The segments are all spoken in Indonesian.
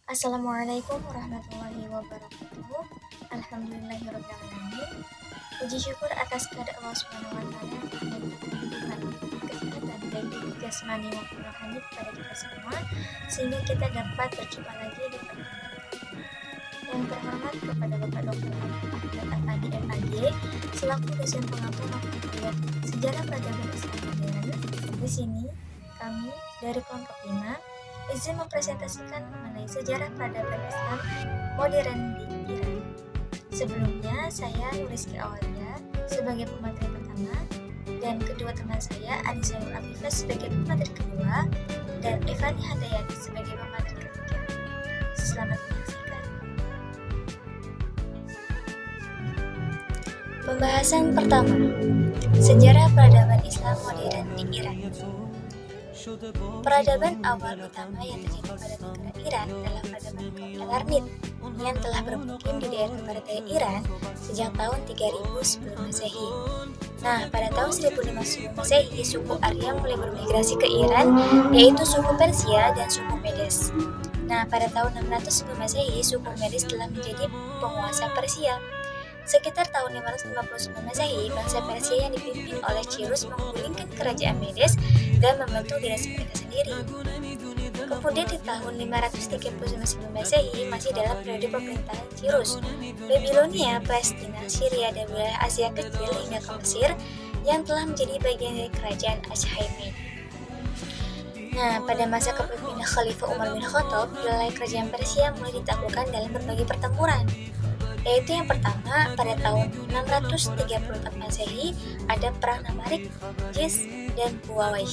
Assalamualaikum warahmatullahi wabarakatuh. Alhamdulillahirrahmanirrahim. Puji syukur atas kehendak Allah Subhanahu wa taala yang telah memberikan kehidupan, kesehatan dan hidup jasmani maupun rohani kepada kita semua sehingga kita dapat berjumpa lagi di pertemuan yang terhormat kepada Bapak Dr. Ahmad Afandi MAG selaku dosen pengampu mata kuliah Sejarah Peradaban Islam Modern. Di sini kami dari kelompok 5 izin mempresentasikan mengenai sejarah peradaban Islam modern di Iran. Sebelumnya, saya Nuriski Awalia sebagai pemateri pertama dan kedua teman saya Anissa Nur Afifah sebagai pemateri kedua dan Evani Handayani sebagai pemateri ketiga. Selamat menyaksikan. Pembahasan pertama, sejarah peradaban Islam modern di Iran. Peradaban awal utama yang terjadi pada negara Iran adalah peradaban kaum Elarnit yang telah bermukim di daerah barat daya Iran sejak tahun 3000 sebelum Masehi. Nah, pada tahun 1005 sebelum Masehi, suku Arya mulai bermigrasi ke Iran, yaitu suku Persia dan suku Medes. Nah, pada tahun 600 sebelum Masehi, suku Medes telah menjadi penguasa Persia. Sekitar tahun 550 sebelum Masehi, bangsa Persia yang dipimpin oleh Cyrus menggulingkan kerajaan Medes dan membentuk dinasti mereka sendiri. Kemudian di tahun 539 sebelum Masehi, masih dalam periode pemerintahan Cyrus, Babilonia, Palestina, Syria, dan wilayah Asia Kecil hingga ke Mesir yang telah menjadi bagian dari kerajaan Achaemenid. Nah, pada masa kepemimpinan Khalifah Umar bin Khattab, wilayah kerajaan Persia mulai ditaklukkan dalam berbagai pertempuran. Yaitu yang pertama, pada tahun 634 Masehi ada perang Namarik, Jis, dan Buawai,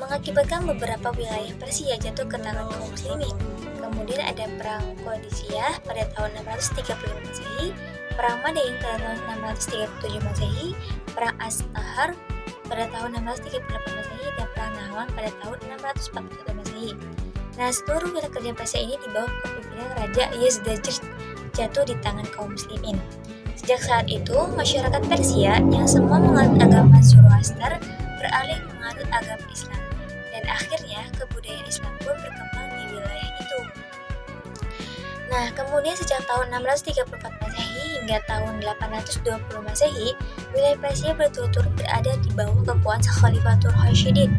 mengakibatkan beberapa wilayah Persia jatuh ke tangan kaum muslimin. Kemudian ada perang Qadisiyah pada tahun 635 Masehi, perang Madain pada tahun 637 Masehi, perang Astahar pada tahun 638 Masehi, dan perang Nahwan pada tahun 641 Masehi. Nah, seluruh wilayah kerajaan Persia ini di bawah kepemimpinan Raja Yazdajerd jatuh di tangan kaum muslimin. Sejak saat itu, masyarakat Persia yang semua menganut agama Zoroaster beralih menganut agama Islam, dan akhirnya kebudayaan Islam pun berkembang di wilayah itu. Nah, kemudian sejak tahun 634 Masehi hingga tahun 820 Masehi, wilayah Persia berturut-turut berada di bawah kekuasaan Khalifatul Rasyidin,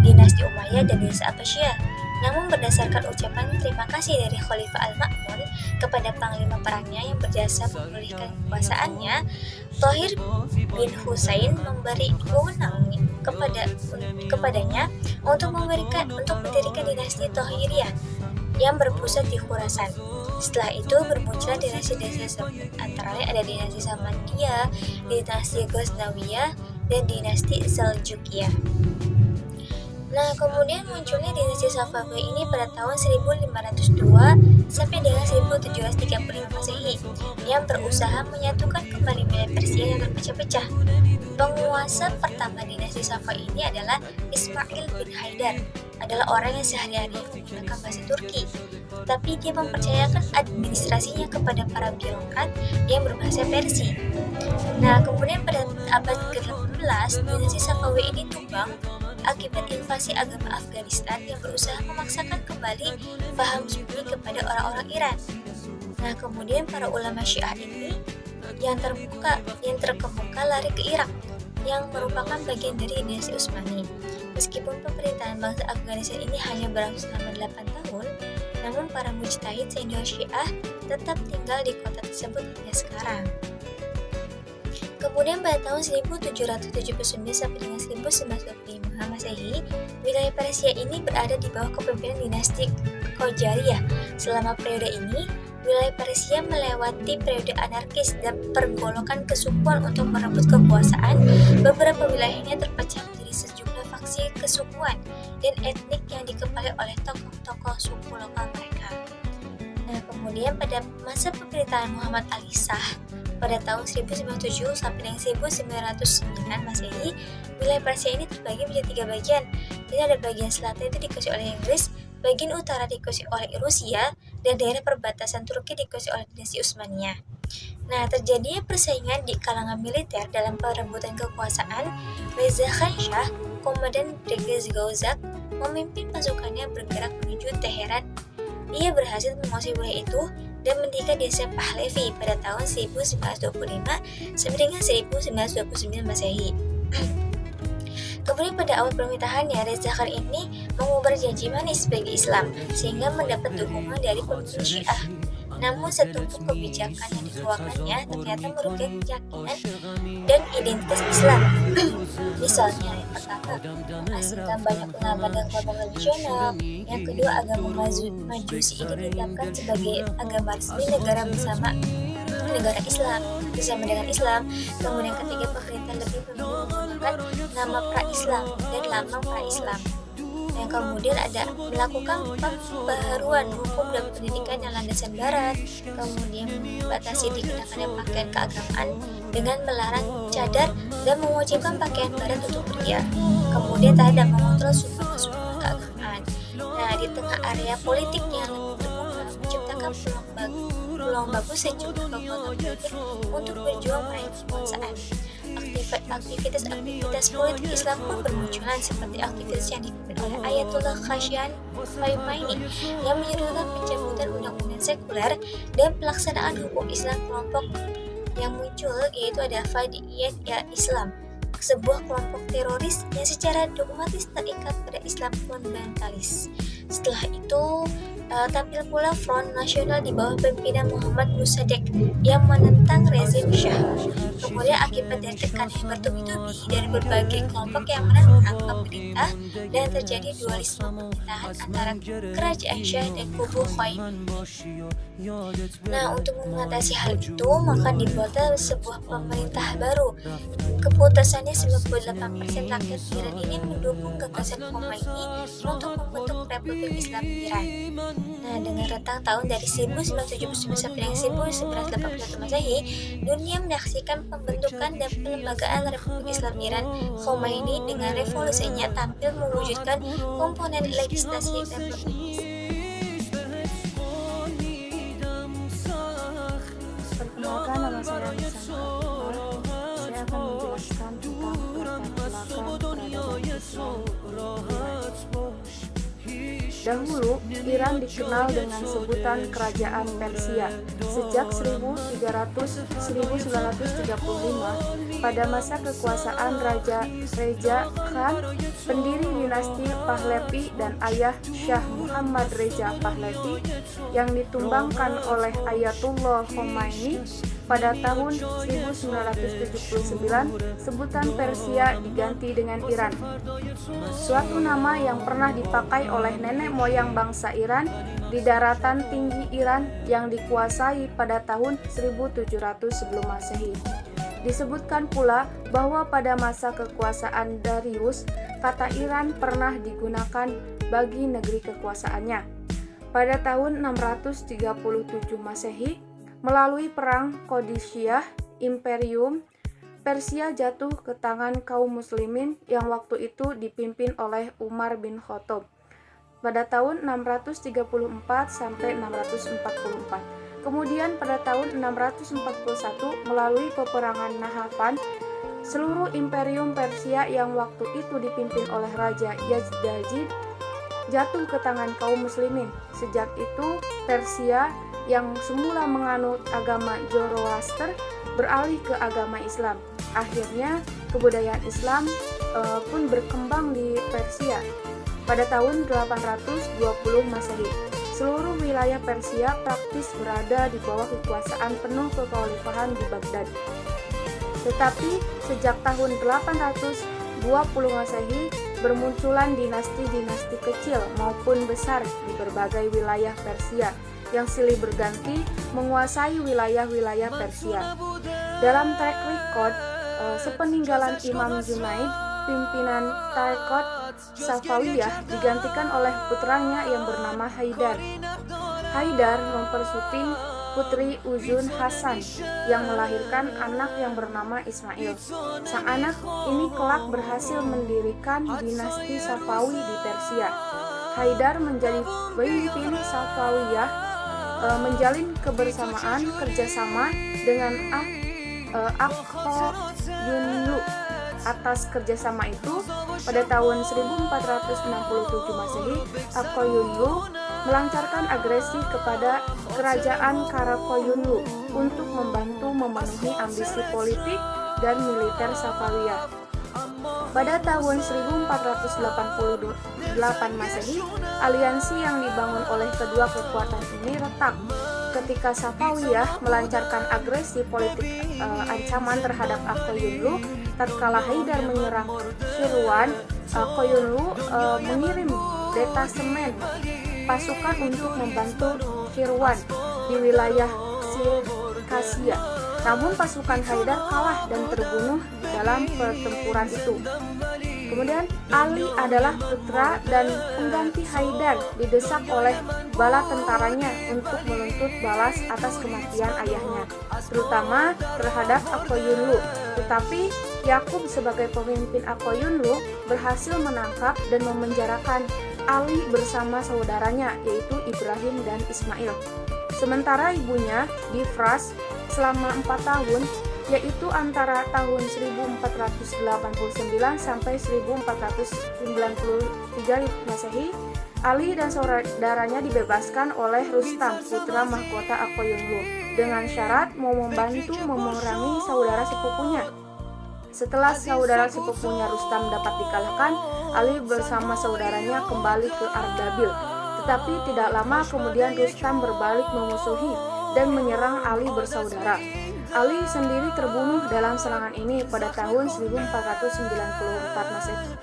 dinasti Umayyah dan dinasti Abbasiyah. Namun berdasarkan ucapan terima kasih dari Khalifah Al-Ma'mun kepada panglima perangnya yang berjasa memulihkan kekuasaannya, Thohir bin Husain memberi wewenang kepadanya untuk mendirikan dinasti Thohiriyah yang berpusat di Khurasan. Setelah itu bermunculan dinasti-dinasti tersebut, antara lain ada dinasti Samanidiyah, dinasti Ghaznawiyah, dan dinasti Seljukiyah. Nah, kemudian munculnya dinasti Safawi ini pada tahun 1502 sampai dengan 1735 Masehi yang berusaha menyatukan kembali wilayah Persia yang terpecah-pecah. Penguasa pertama dinasti Safawi ini adalah Ismail bin Haidar, adalah orang yang sehari-hari menggunakan bahasa Turki, tapi dia mempercayakan administrasinya kepada para birokrat yang berbahasa Persia. Nah, kemudian pada abad ke-18, dinasti Safawi ini tumbang akibat invasi agama Afghanistan yang berusaha memaksakan kembali paham Sunni kepada orang-orang Iran. Nah, kemudian para ulama Syiah ini yang terkemuka lari ke Irak, yang merupakan bagian dari dinasti Utsmani. Meskipun pemerintahan bangsa Afghanistan ini hanya berlangsung selama 8 tahun, namun para mujtahid senior Syiah tetap tinggal di kota tersebut hingga sekarang. Kemudian pada tahun 1779 sampai dengan 1925 Masehi, wilayah Persia ini berada di bawah kepemimpinan dinasti Qajariyah. Selama periode ini, wilayah Persia melewati periode anarkis dan pergolakan kesukuan untuk merebut kekuasaan. Beberapa wilayahnya terpecah menjadi sejumlah faksi kesukuan dan etnik yang dikepalai oleh tokoh-tokoh suku lokal mereka. Nah, kemudian pada masa pemerintahan Muhammad Ali Shah pada tahun 1907 sampai dengan 1909 Masehi, wilayah Persia ini terbagi menjadi 3 bagian. Jadi ada bagian selatan itu dikuasai oleh Inggris, bagian utara dikuasai oleh Rusia, dan daerah perbatasan Turki dikuasai oleh dinasti Utsmaniyah. Nah, terjadinya persaingan di kalangan militer dalam perebutan kekuasaan. Reza Khan Shah, komandan Brigade Gauzak, memimpin pasukannya bergerak menuju Teheran Ia berhasil menguasai wilayah itu dan mendirikan desa Pahlavi pada tahun 1925 sampai dengan 1929 Masehi. Kemudian pada awal pemerintahannya, Reza Khan ini mengubah janji manis bagi Islam sehingga mendapat dukungan dari pemimpin Syiah. Namun setumpuk kebijakan yang dikeluarkannya ternyata merugikan keyakinan dan identitas Islam. Misalnya, yang pertama, asingkan banyak pengamat dan kelompok tradisional. Yang kedua, agama Majusi ini ditetapkan sebagai agama resmi negara bersama dengan Islam. Kemudian ketiga, pemerintah lebih memilih menggunakan nama pra-Islam dan lambang pra-Islam. Yang kemudian ada melakukan pembaharuan hukum dan pendidikan yang landasan barat, kemudian membatasi dikenakannya pakaian keagamaan dengan melarang cadar dan mewajibkan pakaian barat untuk pria. Kemudian tidak mengontrol sumber-sumber keagamaan. Nah, di tengah area politik yang lebih terbuka, menciptakan peluang bagus sejumlah kekuatan politik untuk berjuang meraih kekuasaan. Aktivitas politik Islam pun bermunculan seperti aktivitas yang dipimpin oleh Ayatullah Khashyan Khamenei yang menyerukan pencabutan undang-undang sekuler dan pelaksanaan hukum Islam. Kelompok yang muncul yaitu ada Fadaiyah Islam, sebuah kelompok teroris yang secara dogmatis terikat pada Islam fundamentalis. Setelah itu tampil pula Front Nasional di bawah pimpinan Muhammad Mossadegh yang menentang rezim Syah. Kemudian akibat dari tekanan yang bertubi-tubi dari berbagai kelompok yang menentang pemerintah dan terjadi dualisme pemerintahan antara kerajaan Syah dan kubu Khomeini. Nah, untuk mengatasi hal itu maka dibuatlah sebuah pemerintah baru. Keputusannya 98% rakyat Iran ini mendukung gagasan Khomeini untuk membentuk Republik Islam Iran. Nah, dengan rentang tahun dari 1979 sampai dengan 1981 Masehi, dunia menyaksikan pembentukan dan pelembagaan Republik Islam Iran. Khomeini dengan revolusinya tampil mewujudkan komponen legislasi dan politik. Perkenalkan, nama saya Nisa. Saya akan menjelaskan tentang latar belakang peradaban Islam. Dahulu, Iran dikenal dengan sebutan Kerajaan Persia. Sejak 1935, pada masa kekuasaan Raja Reza Khan, pendiri dinasti Pahlavi dan ayah Shah Muhammad Reza Pahlavi, yang ditumbangkan oleh Ayatullah Khomeini pada tahun 1979, sebutan Persia diganti dengan Iran. Suatu nama yang pernah dipakai oleh nenek moyang bangsa Iran di daratan tinggi Iran yang dikuasai pada tahun 1700 sebelum Masehi. Disebutkan pula bahwa pada masa kekuasaan Darius, kata Iran pernah digunakan bagi negeri kekuasaannya. Pada tahun 637 Masehi, melalui perang Qadisiyah, Imperium Persia jatuh ke tangan kaum muslimin yang waktu itu dipimpin oleh Umar bin Khattab pada tahun 634 sampai 644. Kemudian pada tahun 641 melalui peperangan Nahrawan, seluruh Imperium Persia yang waktu itu dipimpin oleh Raja Yazdajid jatuh ke tangan kaum muslimin. Sejak itu Persia yang semula menganut agama Zoroaster beralih ke agama Islam. Akhirnya kebudayaan Islam pun berkembang di Persia. Pada tahun 820 Masehi, seluruh wilayah Persia praktis berada di bawah kekuasaan penuh kekhalifahan di Baghdad. Tetapi sejak tahun 820 Masehi bermunculan dinasti-dinasti kecil maupun besar di berbagai wilayah Persia yang silih berganti menguasai wilayah-wilayah Persia. Dalam track record sepeninggalan Imam Junaid, pimpinan Tarekat Safawiyah digantikan oleh putranya yang bernama Haidar. Haidar mempersuting putri Uzun Hasan yang melahirkan anak yang bernama Ismail. Sang anak ini kelak berhasil mendirikan dinasti Safawi di Persia. Haidar menjadi pemimpin Safawiyah, menjalin kebersamaan kerjasama dengan Akhoyunlu. Atas kerjasama itu, pada tahun 1467 Masehi, Akhoyunlu melancarkan agresi kepada kerajaan Karakoyunlu untuk membantu memenuhi ambisi politik dan militer Safawiyah. Pada tahun 1488 Masehi, aliansi yang dibangun oleh kedua kekuatan ini retak ketika Safawiyah melancarkan agresi politik ancaman terhadap Koyunlu. Tatkala Haidar menyerang Shirwan, Koyunlu mengirim detasemen pasukan untuk membantu Shirwan di wilayah Sirkasia. Namun pasukan Haidar kalah dan terbunuh dalam pertempuran itu. Kemudian Ali adalah putra dan pengganti Haidar didesak oleh bala tentaranya untuk menuntut balas atas kematian ayahnya, terutama terhadap Koyunlu. Tetapi Yakub sebagai pemimpin Koyunlu berhasil menangkap dan memenjarakan Ali bersama saudaranya yaitu Ibrahim dan Ismail. Sementara ibunya Difras selama 4 tahun, yaitu antara tahun 1489 sampai 1493 Masehi, Ali dan saudaranya dibebaskan oleh Rustam, putra mahkota Koyunlu, dengan syarat mau membantu memerangi saudara sepupunya. Setelah saudara sepupunya Rustam dapat dikalahkan, Ali bersama saudaranya kembali ke Ardabil. Tetapi tidak lama kemudian Rustam berbalik memusuhi dan menyerang Ali bersaudara. Ali sendiri terbunuh dalam serangan ini pada tahun 1494 Masehi.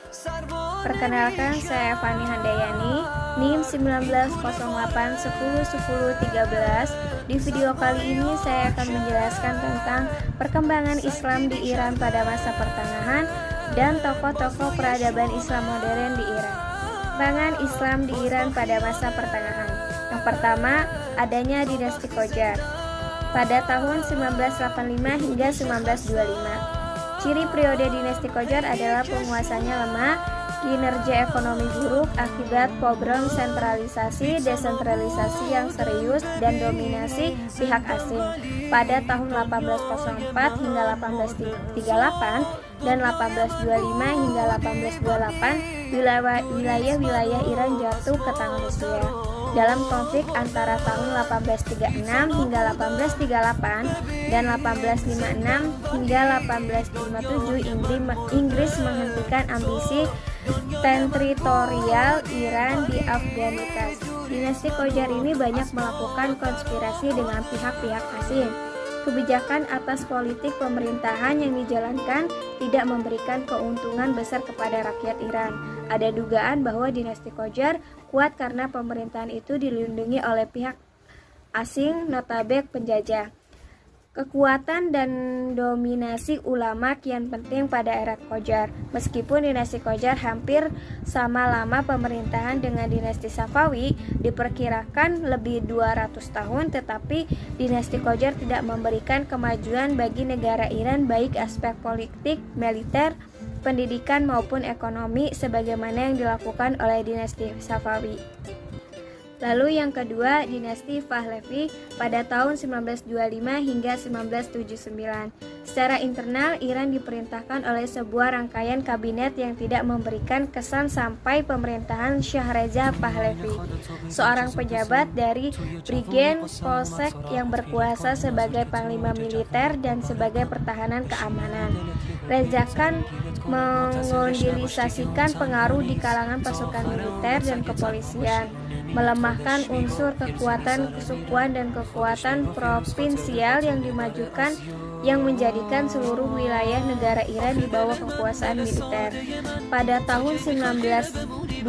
Perkenalkan, saya Fani Handayani, NIM 1908101013. Di video kali ini saya akan menjelaskan tentang perkembangan Islam di Iran pada masa pertengahan dan tokoh-tokoh peradaban Islam modern di Iran. Perkembangan Islam di Iran pada masa pertengahan. Yang pertama, adanya dinasti Qajar pada tahun 1985 hingga 1925. Ciri periode dinasti Qajar adalah penguasanya lemah, kinerja ekonomi buruk akibat program sentralisasi, desentralisasi yang serius, dan dominasi pihak asing. Pada tahun 1804 hingga 1838 dan 1825 hingga 1828, wilayah-wilayah Iran jatuh ke tangan Rusia. Dalam konflik antara tahun 1836 hingga 1838 dan 1856 hingga 1857, Inggris menghentikan ambisi teritorial Iran di Afghanistan. Dinasti Qajar ini banyak melakukan konspirasi dengan pihak-pihak asing. Kebijakan atas politik pemerintahan yang dijalankan tidak memberikan keuntungan besar kepada rakyat Iran. Ada dugaan bahwa dinasti Qajar kuat karena pemerintahan itu dilindungi oleh pihak asing, notabene penjajah. Kekuatan dan dominasi ulama kian penting pada era Qajar. Meskipun dinasti Qajar hampir sama lama pemerintahan dengan dinasti Safawi, diperkirakan lebih 200 tahun, tetapi dinasti Qajar tidak memberikan kemajuan bagi negara Iran baik aspek politik, militer, pendidikan maupun ekonomi sebagaimana yang dilakukan oleh dinasti Safawi. Lalu yang kedua, dinasti Pahlavi pada tahun 1925 hingga 1979. Secara internal, Iran diperintahkan oleh sebuah rangkaian kabinet yang tidak memberikan kesan sampai pemerintahan Shah Reza Pahlavi, seorang pejabat dari Brigjen Polsek yang berkuasa sebagai panglima militer dan sebagai pertahanan keamanan. Reza Khan mengondilisasikan pengaruh di kalangan pasukan militer dan kepolisian, melemahkan unsur kekuatan kesukuan dan kekuatan provinsial yang dimajukan, yang menjadikan seluruh wilayah negara Iran di bawah kekuasaan militer. Pada tahun 1925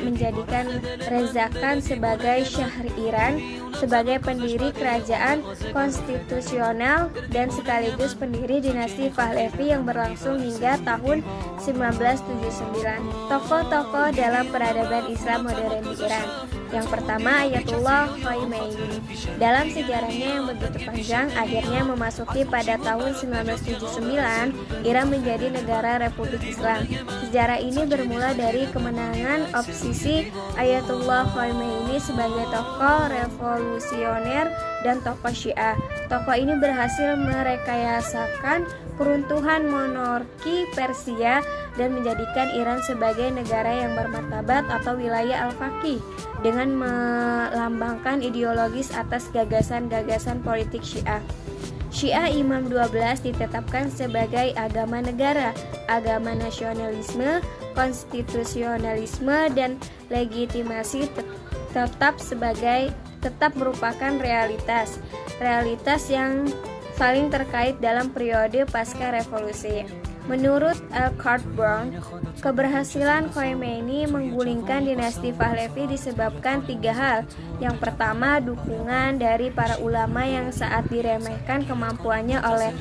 menjadikan Reza Khan sebagai Shah Iran, sebagai pendiri kerajaan konstitusional dan sekaligus pendiri dinasti Pahlavi yang berlangsung hingga tahun 1979. Tokoh-tokoh dalam peradaban Islam modern di Iran. Yang pertama, Ayatullah Khomeini. Dalam sejarahnya yang begitu panjang, akhirnya memasuki pada tahun 1979, Iran menjadi negara Republik Islam. Sejarah ini bermula dari kemenangan obsesi Ayatullah Khomeini sebagai tokoh revolusioner dan tokoh Syiah. Tokoh ini berhasil merekayasakan keruntuhan monarki Persia dan menjadikan Iran sebagai negara yang bermartabat atau wilayah al-faqih dengan melambangkan ideologis atas gagasan-gagasan politik Syiah. Syiah Imam 12 ditetapkan sebagai agama negara, agama nasionalisme, konstitusionalisme, dan legitimasi tetap merupakan realitas yang saling terkait dalam periode pasca revolusi. Menurut Eckhart Brown, keberhasilan Khomeini menggulingkan dinasti Pahlavi disebabkan 3 hal. Yang pertama, dukungan dari para ulama yang saat diremehkan kemampuannya oleh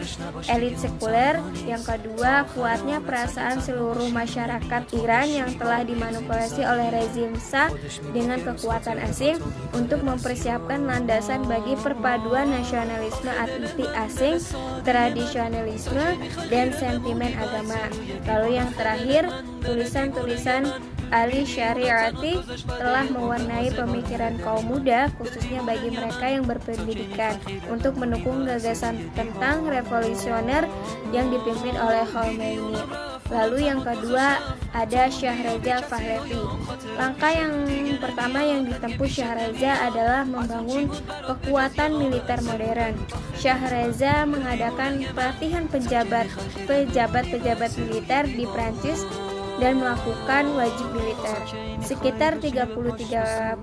elit sekuler. Yang kedua, kuatnya perasaan seluruh masyarakat Iran yang telah dimanipulasi oleh rezim Shah dengan kekuatan asing untuk mempersiapkan landasan bagi perpaduan nasionalisme anti-asing, tradisionalisme, dan sentimen agama. Lalu yang terakhir, tulisan-tulisan Ali Syariati telah mewarnai pemikiran kaum muda, khususnya bagi mereka yang berpendidikan, untuk mendukung gagasan tentang revolusioner yang dipimpin oleh Khomeini. Lalu yang kedua ada Shah Reza Pahlavi. Langkah yang pertama yang ditempuh Shah Reza adalah membangun kekuatan militer modern. Shah Reza mengadakan pelatihan pejabat-pejabat militer di Prancis dan melakukan wajib militer. Sekitar 33%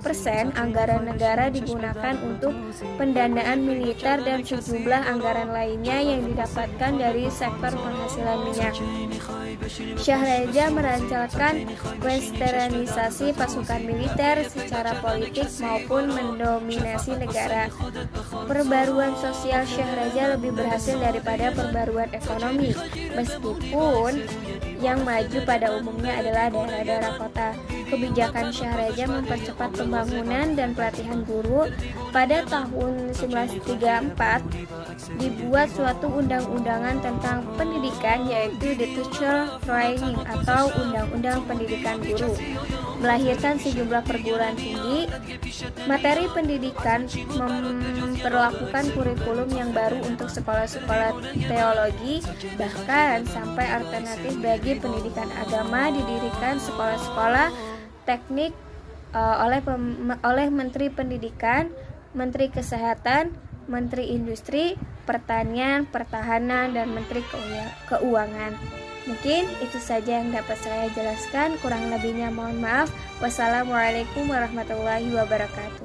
anggaran negara digunakan untuk pendanaan militer dan sejumlah anggaran lainnya yang didapatkan dari sektor penghasilan minyak. Shah Reza merancangkan westernisasi pasukan militer secara politik maupun mendominasi negara. Perbaruan sosial Shah Reza lebih berhasil daripada perbaruan ekonomi, meskipun yang maju pada umumnya adalah daerah-daerah kota. Kebijakan Shah Reza mempercepat pembangunan dan pelatihan guru. Pada tahun 1934 dibuat suatu undang-undangan tentang pendidikan, yaitu The Teacher Training atau Undang-Undang Pendidikan Guru, melahirkan sejumlah perguruan tinggi. Materi pendidikan memperlakukan kurikulum yang baru untuk sekolah-sekolah teologi, bahkan sampai alternatif bagi pendidikan agama didirikan sekolah-sekolah teknik oleh Menteri Pendidikan, Menteri Kesehatan, Menteri Industri, Pertanian, Pertahanan, dan Menteri Keuangan. Mungkin itu saja yang dapat saya jelaskan, kurang lebihnya mohon maaf. Wassalamualaikum warahmatullahi wabarakatuh.